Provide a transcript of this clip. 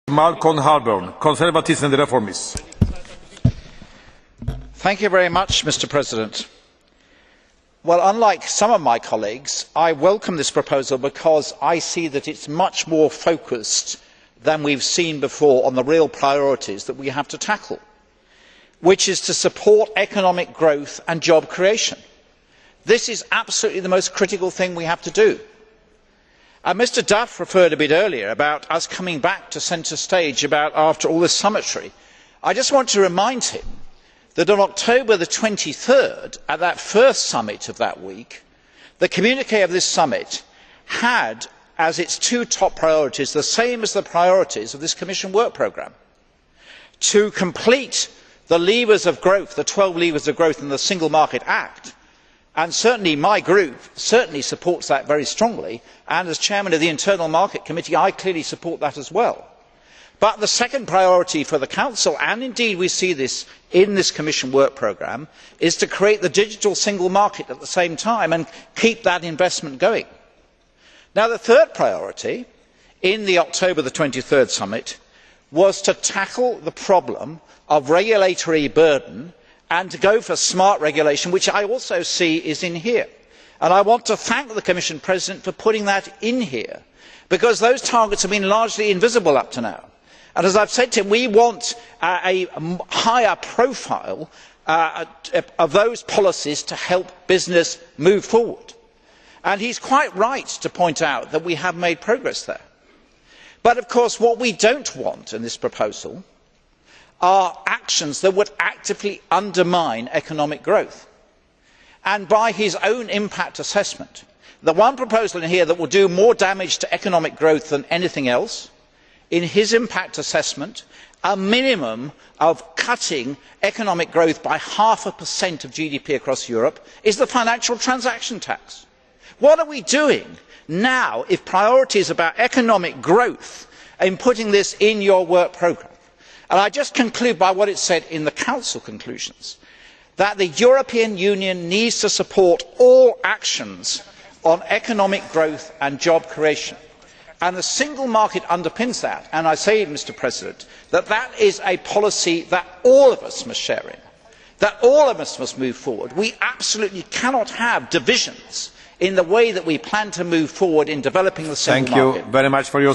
Malcolm Harbour, Conservatives and Reformists. Thank you very much, Mr. President. Well, unlike some of my colleagues, I welcome this proposal because I see that it is much more focused than we have seen before on the real priorities that we have to tackle, which is to support economic growth and job creation. This is absolutely the most critical thing we have to do. Mr Duff referred a bit earlier about us coming back to centre stage after all this summitry. I just want to remind him that on October the 23rd, at that first summit of that week, the communiqué of this summit had as its two top priorities the same as the priorities of this Commission work programme: to complete the levers of growth, the 12 levers of growth in the Single Market Act. And certainly my group supports that very strongly, and as chairman of the Internal Market Committee I clearly support that as well. But the second priority for the Council, and indeed we see this in this Commission work programme, is to create the digital single market at the same time and keep that investment going. Now, the third priority in the October the 23rd summit was to tackle the problem of regulatory burden and to go for smart regulation, which I also see is in here. And I want to thank the Commission President for putting that in here, because those targets have been largely invisible up to now. And as I have said to him, we want a higher profile of those policies to help business move forward. And he is quite right to point out that we have made progress there. But of course what we do not want in this proposal are actions that would actively undermine economic growth. And by his own impact assessment, the one proposal in here that will do more damage to economic growth than anything else, in his impact assessment, a minimum of cutting economic growth by 0.5% of GDP across Europe, is the financial transaction tax. What are we doing now if priority is about economic growth in putting this in your work programme? And I just conclude by what it said in the Council conclusions, that the European Union needs to support all actions on economic growth and job creation. And the single market underpins that. And I say, Mr. President, that that is a policy that all of us must share in, that all of us must move forward. We absolutely cannot have divisions in the way that we plan to move forward in developing the single market. Thank you very much for your